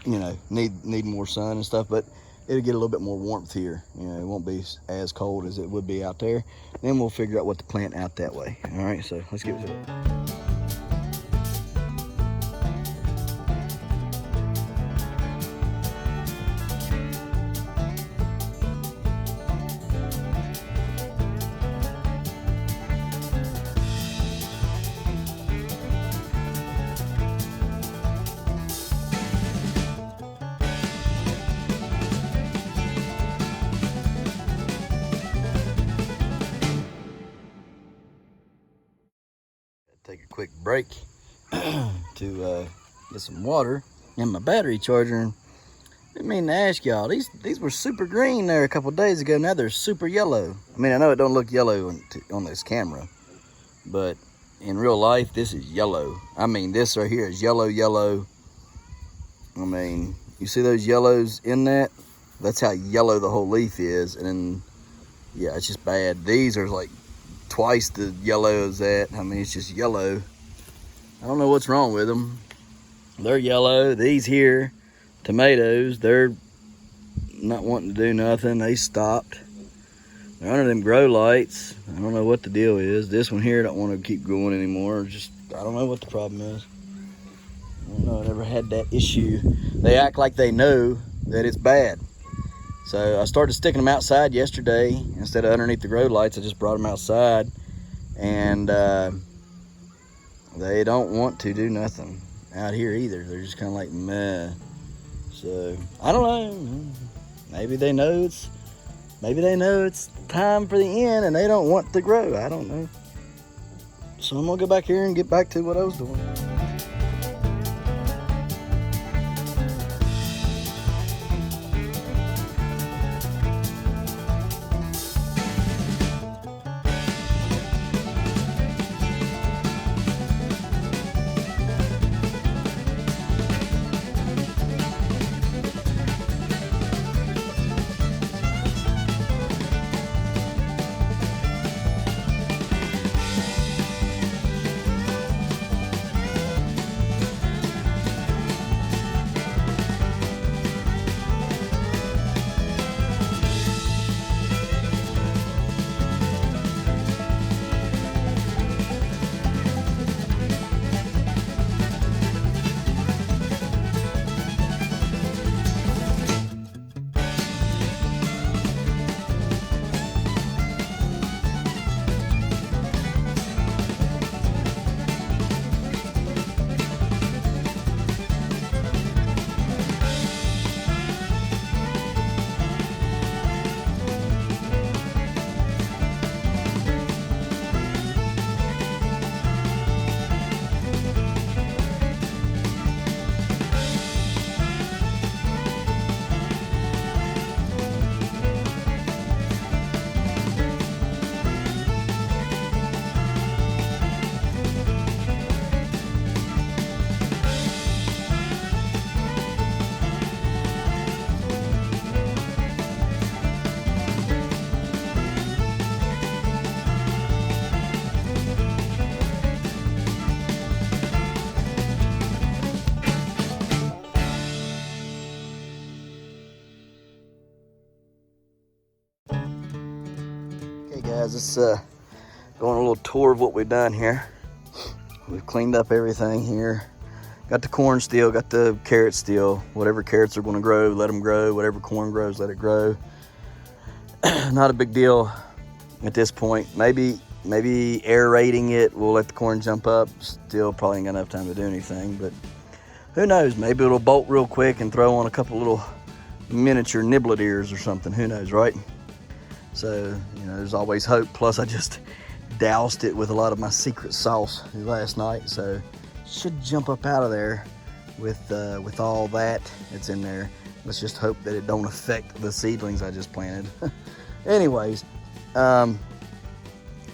you know, need more sun and stuff, but it'll get a little bit more warmth here. You know, it won't be as cold as it would be out there. Then we'll figure out what to plant out that way. All right, so let's get to it. Take a quick break to get some water and my battery charger. And I didn't mean to ask y'all, these were super green there a couple days ago. Now they're super yellow. I mean, I know it don't look yellow on this camera, but in real life, this is yellow. I mean, this right here is yellow. I mean, you see those yellows in that? That's how yellow the whole leaf is. And then, yeah, it's just bad. These are like twice the yellow as that. I mean, it's just yellow. I don't know what's wrong with them. They're yellow. These here, tomatoes, they're not wanting to do nothing. They stopped. They're under them grow lights. I don't know what the deal is. This one here don't want to keep growing anymore. Just, I don't know what the problem is. I don't know, I never had that issue. They act like they know that it's bad. So I started sticking them outside yesterday. Instead of underneath the grow lights, I just brought them outside. And they don't want to do nothing out here either. They're just kind of like, meh. So, I don't know. Maybe they know it's time for the end and they don't want to grow. I don't know. So I'm gonna go back here and get back to what I was doing. guys, let's go on a little tour of what we've done here. We've cleaned up everything here. Got the corn still, got the carrots still. Whatever carrots are going to grow, let them grow. Whatever corn grows, let it grow. Not a big deal at this point. Maybe aerating it will let the corn jump up. Still probably ain't got enough time to do anything, but who knows? Maybe it'll bolt real quick and throw on a couple little miniature niblet ears or something. Who knows, right? So, there's always hope. Plus, I just doused it with a lot of my secret sauce last night, so should jump up out of there with all that that's in there. Let's just hope that it don't affect the seedlings I just planted. Anyways,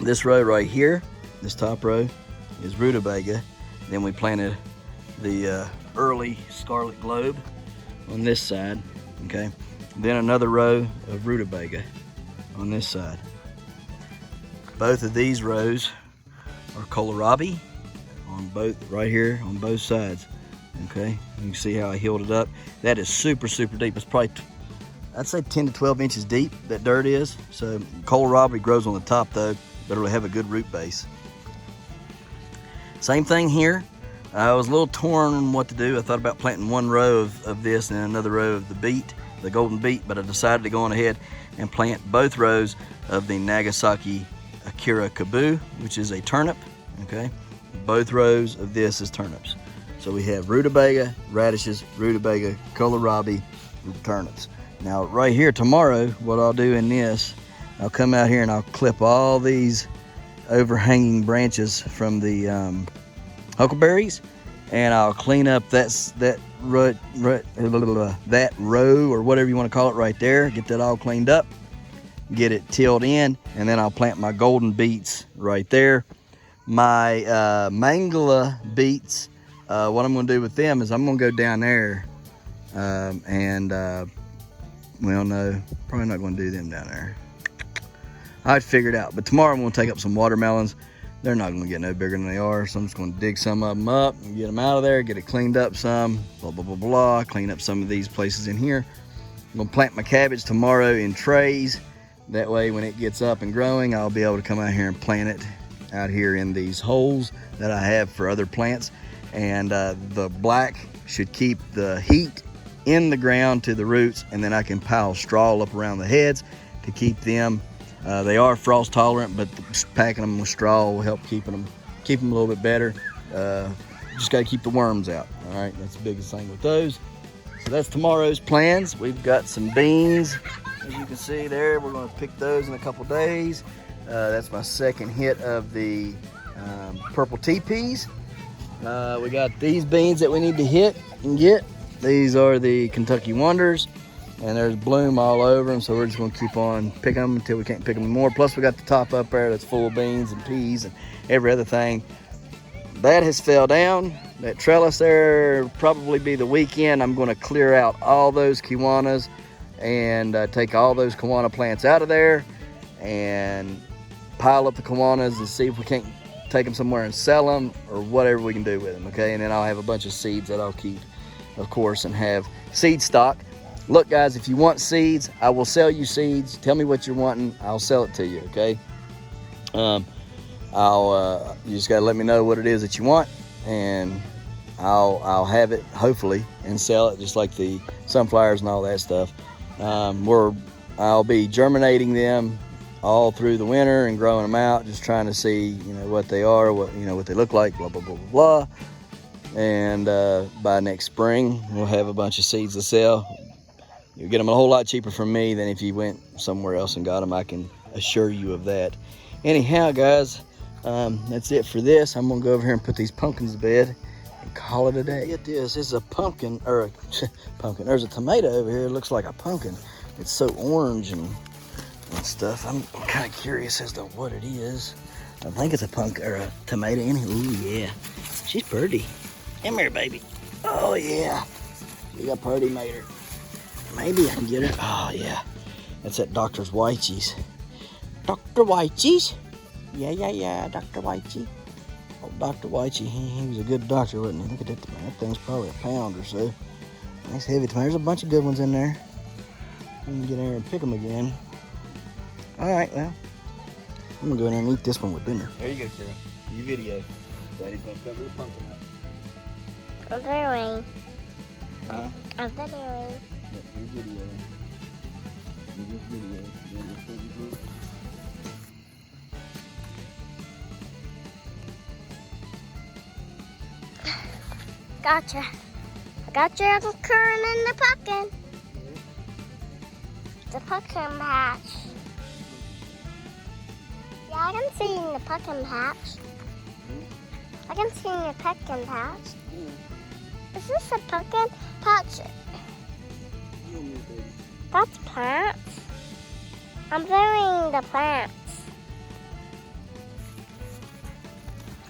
this row right here, this top row, is rutabaga. Then we planted the early scarlet globe on this side, okay? Then another row of rutabaga on this side. Both of these rows are kohlrabi on both, right here on both sides, okay? You can see how I healed it up. That is super, super deep. It's probably, I'd say 10 to 12 inches deep, that dirt is. So kohlrabi grows on the top though, but it'll have a good root base. Same thing here. I was a little torn on what to do. I thought about planting one row of this and another row of the beet, the golden beet, but I decided to go on ahead and plant both rows of the Nagasaki Akira Kabu, which is a turnip, okay? Both rows of this is turnips. So we have rutabaga, radishes, rutabaga, kohlrabi, turnips. Now right here tomorrow, what I'll do in this, I'll come out here and I'll clip all these overhanging branches from the huckleberries, and I'll clean up that row or whatever you want to call it right there. Get that all cleaned up, get it tilled in, and then I'll plant my golden beets right there. My mangala beets, what I'm going to do with them is I'm going to go down there well, no, probably not going to do them down there. I'd figure it out, but tomorrow I'm going to take up some watermelons. They're not going to get no bigger than they are, so I'm just going to dig some of them up and get them out of there, get it cleaned up some, blah, blah, blah, blah, clean up some of these places in here. I'm going to plant my cabbage tomorrow in trays. That way when it gets up and growing, I'll be able to come out here and plant it out here in these holes that I have for other plants. And the black should keep the heat in the ground to the roots, and then I can pile straw up around the heads to keep them. They are frost tolerant, but packing them with straw will help keep them a little bit better. Just got to keep the worms out. All right, that's the biggest thing with those. So that's tomorrow's plans. We've got some beans, as you can see there. We're going to pick those in a couple days. That's my second hit of the purple tea peas. We got these beans that we need to hit and get. These are the Kentucky Wonders, and there's bloom all over them, so we're just going to keep on picking them until we can't pick them anymore. Plus we got the top up there that's full of beans and peas and every other thing. That has fell down. That trellis there, probably be the weekend. I'm going to clear out all those kiwanis and take all those kiwana plants out of there and pile up the kiwanis and see if we can't take them somewhere and sell them or whatever we can do with them, okay? And then I'll have a bunch of seeds that I'll keep, of course, and have seed stock. Look, guys, if you want seeds, I will sell you seeds. Tell me what you're wanting. I'll sell it to you, okay? You just got to let me know what it is that you want, and I'll have it, hopefully, and sell it just like the sunflowers and all that stuff. I'll be germinating them all through the winter and growing them out, just trying to see, what they are, what they look like, blah, blah, blah, blah, blah. And by next spring, we'll have a bunch of seeds to sell. You'll get them a whole lot cheaper from me than if you went somewhere else and got them. I can assure you of that. Anyhow, guys, that's it for this. I'm going to go over here and put these pumpkins to bed and call it a day. Get this. It's a pumpkin, or a pumpkin. There's a tomato over here. It looks like a pumpkin. It's so orange and stuff. I'm kind of curious as to what it is. I think it's a pumpkin or a tomato in here. Ooh, yeah. She's pretty. Come here, baby. Oh, yeah. We got pretty made her. Maybe I can get her. Oh, yeah. That's at Dr. Whitey's. Dr. Whitey's? Yeah. Dr. Whitey. Oh, Dr. Whitey. He was a good doctor, wasn't he? Look at that tomato. That thing's probably a pound or so. Nice heavy tomato. There's a bunch of good ones in there. We can get in here and pick them again. All right, well. I'm gonna go in there and eat this one with dinner. There you go, Kara. You video. Daddy's gonna cover the pumpkin up. I'm videoing. Huh? I'm videoing. You're videoing. You just video. Gotcha. I got your Uncle Kern in the pumpkin. The pumpkin patch. Yeah, I can see in the pumpkin patch. I can see in the pumpkin patch. Is this a pumpkin patch? That's plants. I'm doing the plants.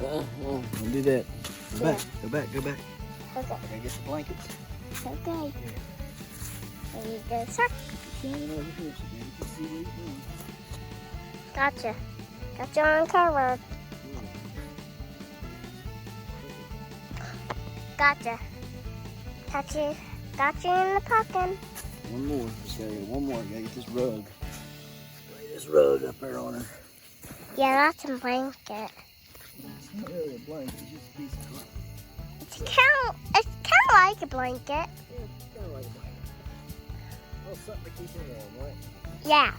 Don't do that. Go back. Go back. Go back. Okay. I gotta get the blankets. Okay. There you go, sir. Gotcha. Got you uncovered. Gotcha. Got you in the pumpkin. One more. Just gotta get one more. Gotta get this rug. Lay this rug up there on her. Yeah, that's a blanket. It's not really a blanket. It's just a piece of cloth. It's kind of like a blanket. Yeah, it's kind of like a blanket. Oh, something to keep her warm, right? Yeah,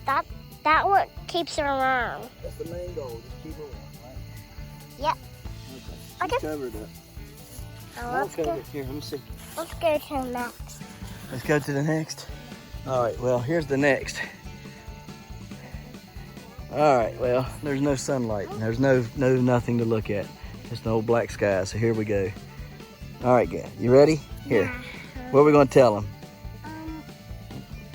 that what keeps her warm. That's the main goal. Just keep her warm, right? Yep. Okay. She's covered up. Oh, let's go. Here, let me see. Let's go to the next. Let's go to the next. All right, well, here's the next. All right, well, there's no sunlight. There's no nothing to look at. Just the old black sky, so here we go. All right, guys, you ready? Here, Yeah. what are we gonna tell them?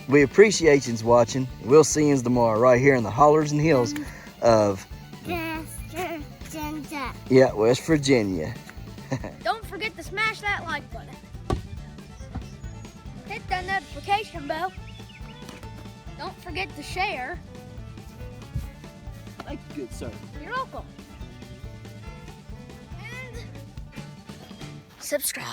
We appreciate yous watching. We'll see yous tomorrow right here in the hollers and hills of West Virginia. Don't forget to smash that like button. Hit that notification bell. Don't forget to share. Thank you, good sir. You're welcome. And subscribe.